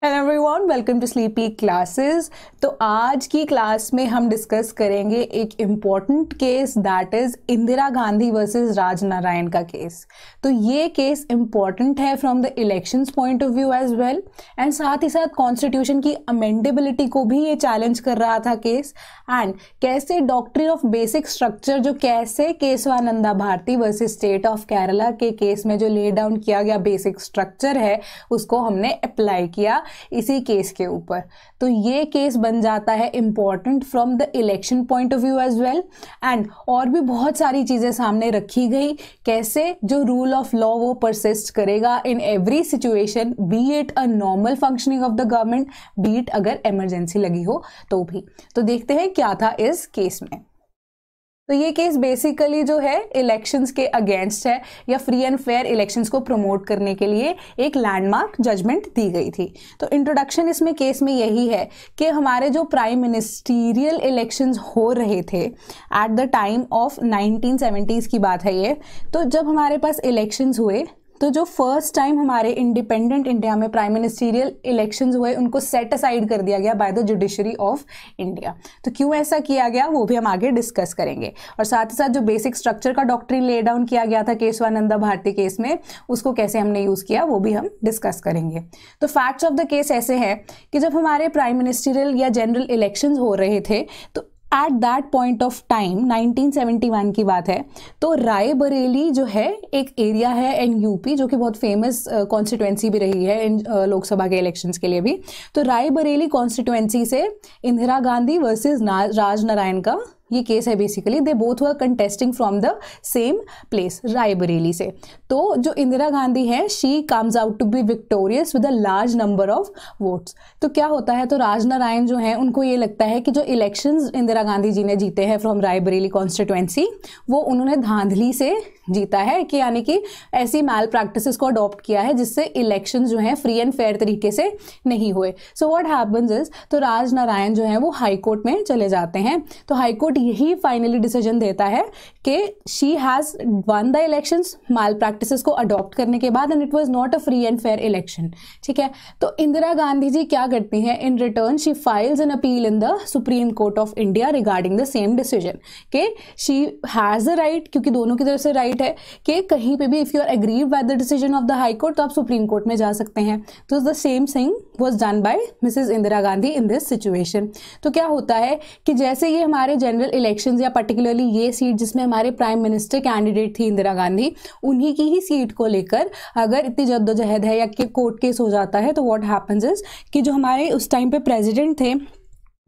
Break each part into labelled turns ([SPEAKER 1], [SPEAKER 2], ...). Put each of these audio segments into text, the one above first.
[SPEAKER 1] Hello everyone, welcome to sleepy classes. तो आज की क्लास में हम डिस्कस करेंगे एक important case, that is Indira Gandhi versus Rajnarayan का केस। तो ये केस इम्पॉर्टेंट है from the elections point of view as well, and साथ ही साथ कॉन्स्टिट्यूशन की अमेंडेबिलिटी को भी ये चैलेंज कर रहा था केस। एंड कैसे डॉक्ट्रिन ऑफ बेसिक स्ट्रक्चर, जो कैसे Kesavananda Bharati versus state of Kerala के केस में जो ले डाउन किया गया बेसिक स्ट्रक्चर है, उसको हमने अप्लाई किया इसी केस के ऊपर। तो ये केस बन जाता है important from the election point of view as well. And और भी बहुत सारी चीजें सामने रखी गई, कैसे जो रूल ऑफ लॉ वो परसिस्ट करेगा in every situation, B it a normal functioning of the government, B it अगर इमरजेंसी लगी हो तो भी। तो देखते हैं क्या था इस केस में। तो ये केस बेसिकली जो है इलेक्शंस के अगेंस्ट है, या फ्री एंड फेयर इलेक्शंस को प्रमोट करने के लिए एक लैंडमार्क जजमेंट दी गई थी। तो इंट्रोडक्शन इसमें केस में यही है कि हमारे जो प्राइम मिनिस्टीरियल इलेक्शंस हो रहे थे at the time of 1970s की बात है ये। तो जब हमारे पास इलेक्शंस हुए, तो जो फर्स्ट टाइम हमारे इंडिपेंडेंट इंडिया में प्राइम मिनिस्टीरियल इलेक्शंस हुए, उनको सेट असाइड कर दिया गया by the judiciary of India. तो क्यों ऐसा किया गया वो भी हम आगे डिस्कस करेंगे। और साथ ही साथ जो बेसिक स्ट्रक्चर का डॉक्ट्रिन ले डाउन किया गया था केशवानंदा भारती केस में, उसको कैसे हमने यूज किया वो भी हम डिस्कस करेंगे। तो फैक्ट्स ऑफ द केस ऐसे हैं कि जब हमारे प्राइम मिनिस्टीरियल या जनरल इलेक्शंस हो रहे थे, तो at that point of time 1971 की बात है, तो रायबरेली जो है एक एरिया है इन यूपी, जो कि बहुत फेमस कॉन्स्टिट्यूएंसी भी रही है इन लोकसभा के इलेक्शंस के लिए भी। तो रायबरेली कॉन्स्टिट्यूएंसी से इंदिरा गांधी वर्सेस राजनारायण का ये केस है। Basically they both were contesting from the same place, Raebareli से। तो जो इंदिरा गांधी है, she comes out to be victorious with a large number of votes. तो क्या होता है, तो राजनारायण जो है उनको ये लगता है कि जो इलेक्शंस इंदिरा गांधी जी ने जीते हैं फ्रॉम रायबरेली कॉन्स्टिट्यूएंसी, वो उन्होंने धांधली से जीता है, कि यानी कि ऐसी मैल प्रैक्टिसेस को अडॉप्ट किया है जिससे इलेक्शंस जो हैं फ्री एंड फेयर तरीके से नहीं हुए। सो व्हाट हैपेंस इज, तो राजनारायण जो है वो हाई कोर्ट में चले जाते हैं। तो हाई कोर्ट यही फाइनली डिसीजन देता है कि she has won the elections malpractices को अडॉप्ट करने के बाद, and it was not a free and fair election. ठीक है, तो इंदिरा गांधी जी क्या करती हैं, in return she files an appeal in the supreme court of India regarding the same decision, कि शी हैज द राइट, क्योंकि दोनों की तरफ से राइट है कि कहीं पे भी if you are aggrieve by the decision of the high court, तो आप सुप्रीम कोर्ट में जा सकते हैं। तो the same thing was done by Mrs Indira Gandhi in this situation. तो क्या होता है कि जैसे ये हमारे जनरल इलेक्शंस, या पर्टिकुलरली ये सीट जिसमें हमारे प्राइम मिनिस्टर कैंडिडेट थी इंदिरा गांधी, उन्हीं की ही सीट को लेकर अगर इतनी जद्दोजहद है या कोर्ट केस हो जाता है, तो व्हाट हैपेंस इज कि जो हमारे उस टाइम पे प्रेसिडेंट थे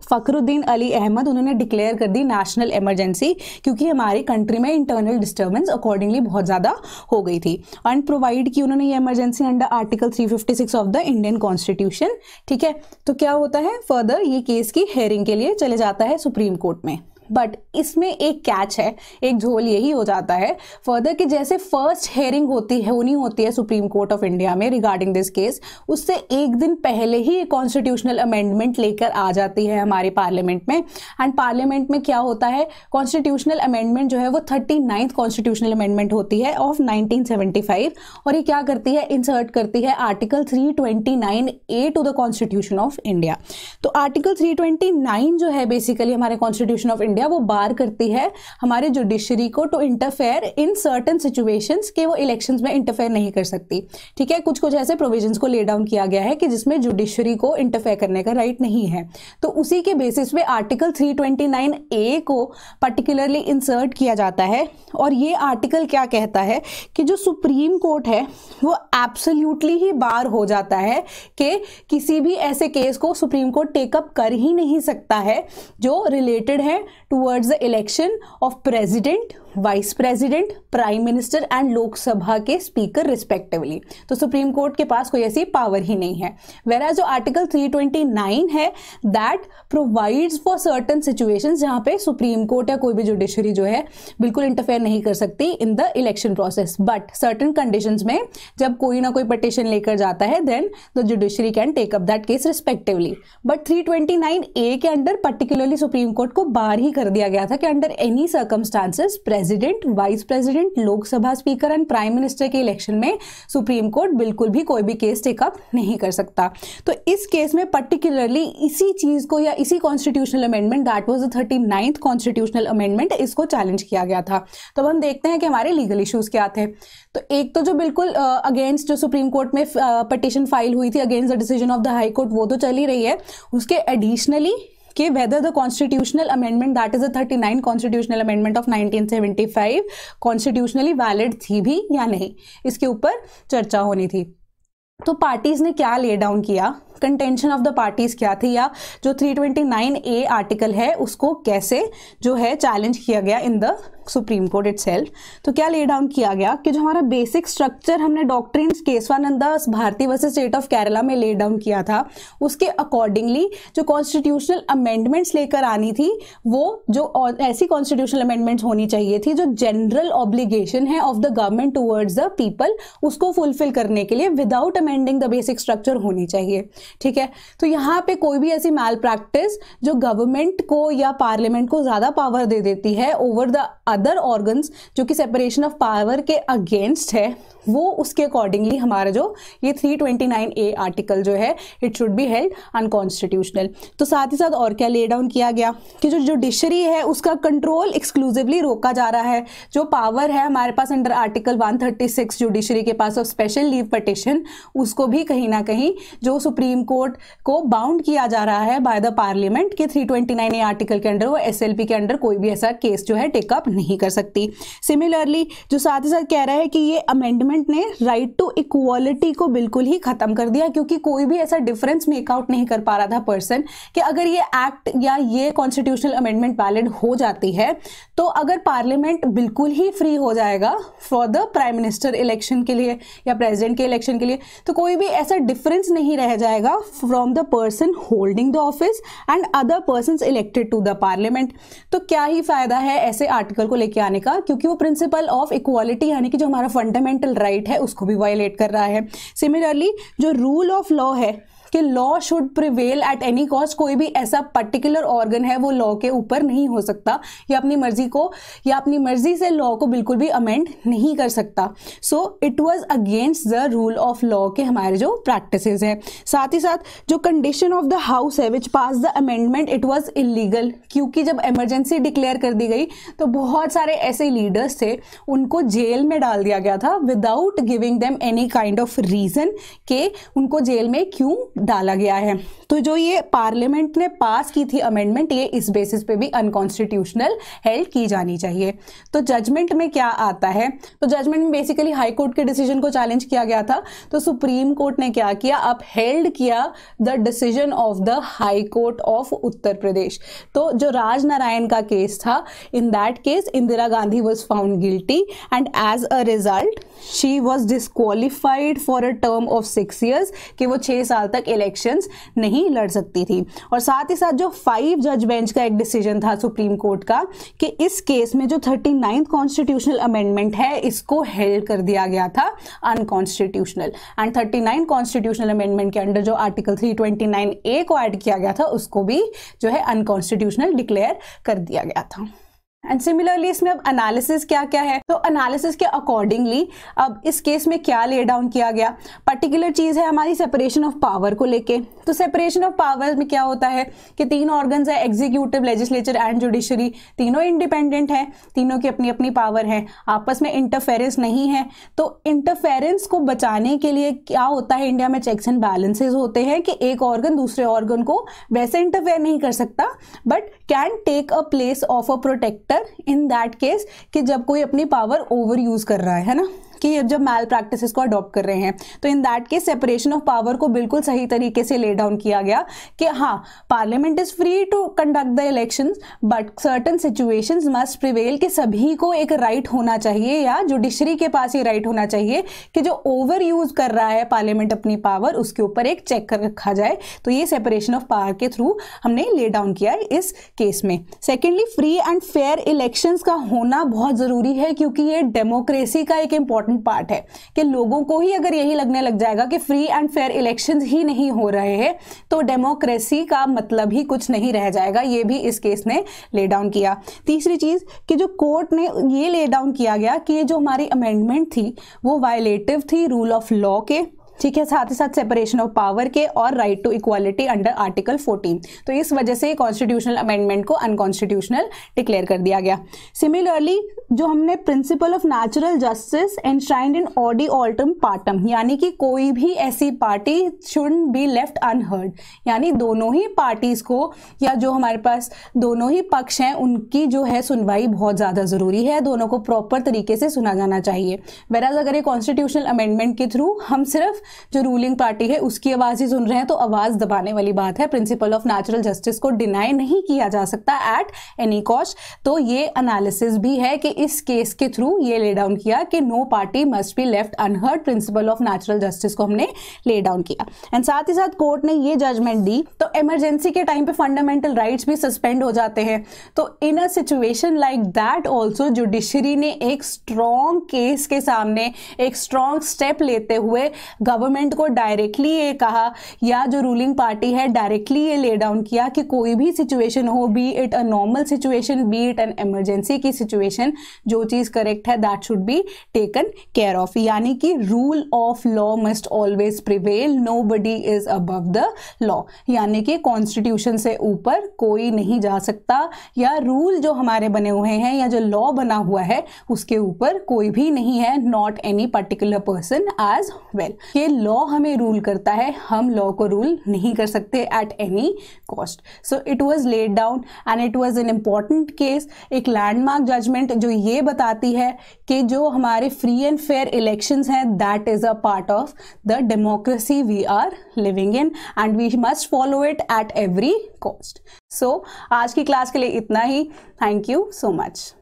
[SPEAKER 1] फखरुद्दीन अली अहमद, उन्होंने डिक्लेयर कर दी नेशनल इमरजेंसी, क्योंकि हमारी कंट्री में इंटरनल डिस्टर्बेंस अकॉर्डिंगली बहुत ज़्यादा हो गई थी। एंड प्रोवाइड की उन्होंने ये emergency under article 356 of the Indian constitution. ठीक है, तो क्या होता है, फर्दर ये केस की हेयरिंग के लिए चले जाता है सुप्रीम कोर्ट में। बट इसमें एक कैच है, एक झोल यही हो जाता है फर्दर कि जैसे फर्स्ट हेयरिंग होनी होती है सुप्रीम कोर्ट ऑफ इंडिया में रिगार्डिंग दिस केस, उससे एक दिन पहले ही कॉन्स्टिट्यूशनल अमेंडमेंट लेकर आ जाती है हमारे पार्लियामेंट में। एंड पार्लियामेंट में क्या होता है, कॉन्स्टिट्यूशनल अमेंडमेंट जो है वो 39th कॉन्स्टिट्यूशनल अमेंडमेंट होती है ऑफ 1975, और ये क्या करती है, इंसर्ट करती है article 329A to the constitution of India. तो आर्टिकल 329 जो है बेसिकली हमारे कॉन्स्टिट्यूशन ऑफ इंडिया, वो बार करती है हमारे जुडिशरी को to interfere in certain situations, के वो इलेक्शंस में इंटरफेयर नहीं कर सकती। ठीक है, कुछ ऐसे प्रोविजंस को ले डाउन किया गया है कि जिसमें जुडिशरी को इंटरफेयर करने का राइट नहीं है। तो उसी के बेसिस पे आर्टिकल 329A को पर्टिकुलरली इंसर्ट किया जाता है। और ये आर्टिकल क्या कहता है कि जो सुप्रीम कोर्ट है वो एब्सोल्युटली ही बार हो जाता है कि किसी भी ऐसे केस को सुप्रीम कोर्ट टेकअप कर ही नहीं सकता है जो रिलेटेड है towards the election of president, vice president, prime minister and Lok Sabha के स्पीकर रिस्पेक्टिवली। तो सुप्रीम कोर्ट के पास कोई ऐसी पावर ही नहीं है। वेराज जो आर्टिकल 329 है that provides for certain situations जहां पे सुप्रीम कोर्ट या कोई भी जुडिशरी जो है बिल्कुल इंटरफेयर नहीं कर सकती in the election process. But certain conditions में जब कोई ना कोई पटिशन लेकर जाता है, then the judiciary can take up that case respectively. But 329A के अंडर पर्टिकुलरली सुप्रीम कोर्ट को बार ही कर दिया गया था कि under any circumstances president, vice president, Lok Sabha speaker and prime minister के इलेक्शन में सुप्रीम कोर्ट बिल्कुल भी कोई भी केस टेकअप नहीं कर सकता। तो इस केस में पर्टिकुलरली इसी चीज को या इसी constitutional amendment that was the 39th constitutional amendment, इसको चैलेंज किया गया था। तो अब हम देखते हैं कि हमारे लीगल इश्यूज क्या थे। तो एक तो जो बिल्कुल अगेंस्ट जो सुप्रीम कोर्ट में पिटीशन फाइल हुई थी against the decision of the high court, वो तो चल ही रही है। उसके एडिशनली कि whether the constitutional amendment that is the 39 constitutional amendment of 1975 constitutionally valid थी भी या नहीं, इसके ऊपर चर्चा होनी थी। तो पार्टीज ने क्या ले डाउन किया, कंटेंशन ऑफ द पार्टीज क्या थी, या जो 329A आर्टिकल है उसको कैसे जो है चैलेंज किया गया in the supreme court itself. तो क्या ले डाउन किया गया कि जो हमारा बेसिक स्ट्रक्चर हमने doctrine Kesavananda Bharati versus state of Kerala में ले डाउन किया था, उसके अकॉर्डिंगली जो कॉन्स्टिट्यूशनल अमेंडमेंट्स लेकर आनी थी, वो जो ऐसी कॉन्स्टिट्यूशनल अमेंडमेंट्स होनी चाहिए थी जो जनरल ऑब्लिगेशन है of the government towards the people, उसको फुलफिल करने के लिए without amending the basic structure होनी चाहिए। ठीक है, तो यहाँ पे कोई भी ऐसी मैल प्रैक्टिस जो गवर्नमेंट को या पार्लियामेंट को ज्यादा पावर दे देती है ओवर द अदर ऑर्गन्स, जो कि सेपरेशन ऑफ पावर के अगेंस्ट है, वो उसके अकॉर्डिंगली हमारा जो ये 329A आर्टिकल जो है it should be held unconstitutional. तो साथ ही साथ और क्या ले डाउन किया गया कि जो जुडिशरी है उसका कंट्रोल एक्सक्लूसिवली रोका जा रहा है। जो पावर है हमारे पास अंडर आर्टिकल 136 जुडिशरी के पास ऑफ स्पेशल लीव पिटिशन, उसको भी कहीं ना कहीं जो सुप्रीम कोर्ट को बाउंड किया जा रहा है बाय द पार्लियामेंट के 329A आर्टिकल के अंडर, वो SLP के अंडर कोई भी ऐसा केस जो है टेकअप नहीं कर सकती। सिमिलरली जो साथ ही साथ कह रहा है कि ये अमेंडमेंट ने राइट टू इक्वालिटी को बिल्कुल ही खत्म कर दिया, क्योंकि कोई भी ऐसा डिफरेंस मेकआउट नहीं कर पा रहा था पर्सन कि अगर ये एक्ट या ये कॉन्स्टिट्यूशनल अमेंडमेंट वैलिड हो जाती है तो अगर पार्लियामेंट बिल्कुल ही फ्री हो जाएगा for the prime minister election के लिए या प्रेसिडेंट के इलेक्शन के लिए, तो कोई भी ऐसा डिफरेंस नहीं रह जाएगा from the person holding the office and other persons elected to the parliament. तो क्या ही फायदा है ऐसे आर्टिकल को लेके आने का, क्योंकि वो प्रिंसिपल ऑफ इक्वालिटी यानी कि जो हमारा फंडामेंटल राइट है उसको भी वायलेट कर रहा है। सिमिलरली जो रूल ऑफ लॉ है कि law should prevail eight any cost, कोई भी ऐसा पर्टिकुलर ऑर्गन है वो लॉ के ऊपर नहीं हो सकता या अपनी मर्जी को या अपनी मर्जी से लॉ को बिल्कुल भी अमेंड नहीं कर सकता। सो it was against the rule of law के हमारे जो प्रैक्टिसेस हैं। साथ ही साथ जो कंडीशन ऑफ द हाउस है which pass the amendment it was illegal, क्योंकि जब इमरजेंसी डिक्लेयर कर दी गई तो बहुत सारे ऐसे लीडर्स थे उनको जेल में डाल दिया गया था without giving them any kind of reason के उनको जेल में क्यों डाला गया है। तो जो ये पार्लियामेंट ने पास की थी अमेंडमेंट, ये इस बेसिस पे भी अनकॉन्स्टिट्यूशनल हेल्ड की जानी चाहिए। तो जजमेंट में क्या आता है, तो जजमेंट में बेसिकली हाई कोर्ट के डिसीजन को चैलेंज किया गया था। तो सुप्रीम कोर्ट ने क्या किया, अपहेल्ड किया the decision of the high Court of Uttar Pradesh. तो जो राजनारायण का केस था, in that case Indira Gandhi was found guilty and as a result she was disqualified for a term of 6 years कि वो 6 साल तक इलेक्शंस नहीं लड़ सकती थी। और साथ ही साथ जो 5 जज बेंच का एक डिसीजन था सुप्रीम कोर्ट का कि इस केस में जो 39th कॉन्स्टिट्यूशनल अमेंडमेंट है इसको हेल्ड कर दिया गया था अनकॉन्स्टिट्यूशनल, एंड 39 कॉन्स्टिट्यूशनल अमेंडमेंट के अंडर जो आर्टिकल 329A को ऐड किया गया था उसको भी जो है अनकॉन्स्टिट्यूशनल डिक्लेयर कर दिया गया था। एंड सिमिलरली इसमें अब एनालिसिस क्या क्या है, तो एनालिसिस के अकॉर्डिंगली अब इस केस में क्या ले डाउन किया गया, पर्टिकुलर चीज है हमारी सेपरेशन ऑफ पावर को लेके। तो सेपरेशन ऑफ पावर में क्या होता है कि 3 ऑर्गन्स है, एग्जीक्यूटिव, लेजिस्लेचर एंड जुडिशरी, तीनों इंडिपेंडेंट है, तीनों की अपनी अपनी पावर है, आपस में इंटरफेरेंस नहीं है। तो इंटरफेरेंस को बचाने के लिए क्या होता है, इंडिया में चेक्स एंड बैलेंसेज होते हैं कि एक ऑर्गन दूसरे ऑर्गन को वैसे इंटरफेयर नहीं कर सकता but can take a place of a protector in that case कि जब कोई अपनी पावर ओवर यूज कर रहा है ना, कि जब मैल प्रैक्टिसेस को अडॉप्ट कर रहे हैं। तो इन that case separation of power को बिल्कुल सही तरीके से ले डाउन किया गया कि हाँ, parliament is free to conduct the elections but certain situations must prevail कि सभी को एक राइट होना चाहिए या जुडिशरी के पास ये राइट होना चाहिए कि जो ओवर यूज कर रहा है पार्लियामेंट अपनी पावर उसके ऊपर एक चेक कर रखा जाए। तो ये सेपरेशन ऑफ पावर के थ्रू हमने ले डाउन किया है इस केस में। Secondly free and fair elections का होना बहुत जरूरी है क्योंकि ये डेमोक्रेसी का एक इंपॉर्टेंट इंपॉर्टेंट पार्ट है कि लोगों को ही अगर यही लगने लग जाएगा कि फ्री एंड फेयर इलेक्शंस ही नहीं हो रहे हैं तो डेमोक्रेसी का मतलब ही कुछ नहीं रह जाएगा। ये भी इस केस ने ले डाउन किया। तीसरी चीज कि जो कोर्ट ने ये ले डाउन किया गया कि ये जो हमारी अमेंडमेंट थी वो वायलेटिव थी रूल ऑफ लॉ के, ठीक है, साथ ही साथ सेपरेशन ऑफ पावर के और right to equality under article 14। तो इस वजह से कॉन्स्टिट्यूशनल अमेंडमेंट को अनकॉन्स्टिट्यूशनल डिक्लेयर कर दिया गया। सिमिलरली जो हमने principle of natural justice enshrined in audi alteram partem, यानी कि कोई भी ऐसी party shouldn't be left unheard, यानी दोनों ही पार्टीज को या जो हमारे पास दोनों ही पक्ष हैं उनकी जो है सुनवाई बहुत ज्यादा जरूरी है, दोनों को प्रॉपर तरीके से सुना जाना चाहिए। वेराज अगर ये कॉन्स्टिट्यूशनल अमेंडमेंट के थ्रू हम सिर्फ जो रूलिंग पार्टी है उसकी आवाज ही सुन रहे हैं तो आवाज दबाने वाली बात है। प्रिंसिपल ऑफ नेचुरल जस्टिस को डिनाई नहीं किया जा सकता एट एनी कॉस्ट। तो ये एनालिसिस भी है कि इस केस के थ्रू ये ले डाउन किया कि no party must be left unheard, principle of natural justice को हमने ले डाउन किया। एंड साथ ही साथ कोर्ट ने ये जजमेंट दी तो इमरजेंसी के टाइम पे फंडामेंटल राइट्स भी सस्पेंड हो जाते हैं। तो in a situation like that also judiciary ने एक स्ट्रॉन्ग केस के सामने एक स्ट्रॉन्ग स्टेप लेते हुए गवर्नमेंट को डायरेक्टली ये कहा या जो रूलिंग पार्टी है डायरेक्टली ये ले डाउन किया कि कोई भी सिचुएशन हो, B it a normal situation, B it an emergency की सिचुएशन, जो चीज करेक्ट है that should be taken care of, यानी कि rule of law must always prevail, nobody is above the law, यानी कि कॉन्स्टिट्यूशन से ऊपर कोई नहीं जा सकता या रूल जो हमारे बने हुए हैं या जो लॉ बना हुआ है उसके ऊपर कोई भी नहीं है, not any particular person as well. ये लॉ हमें रूल करता है, हम लॉ को रूल नहीं कर सकते at any cost. So it was laid down and it was an important case, एक लैंडमार्क जजमेंट जो ये बताती है कि जो हमारे फ्री एंड फेयर इलेक्शंस हैं that is a part of the democracy we are living in and we must follow it at every cost. So आज की क्लास के लिए इतना ही। Thank you so much.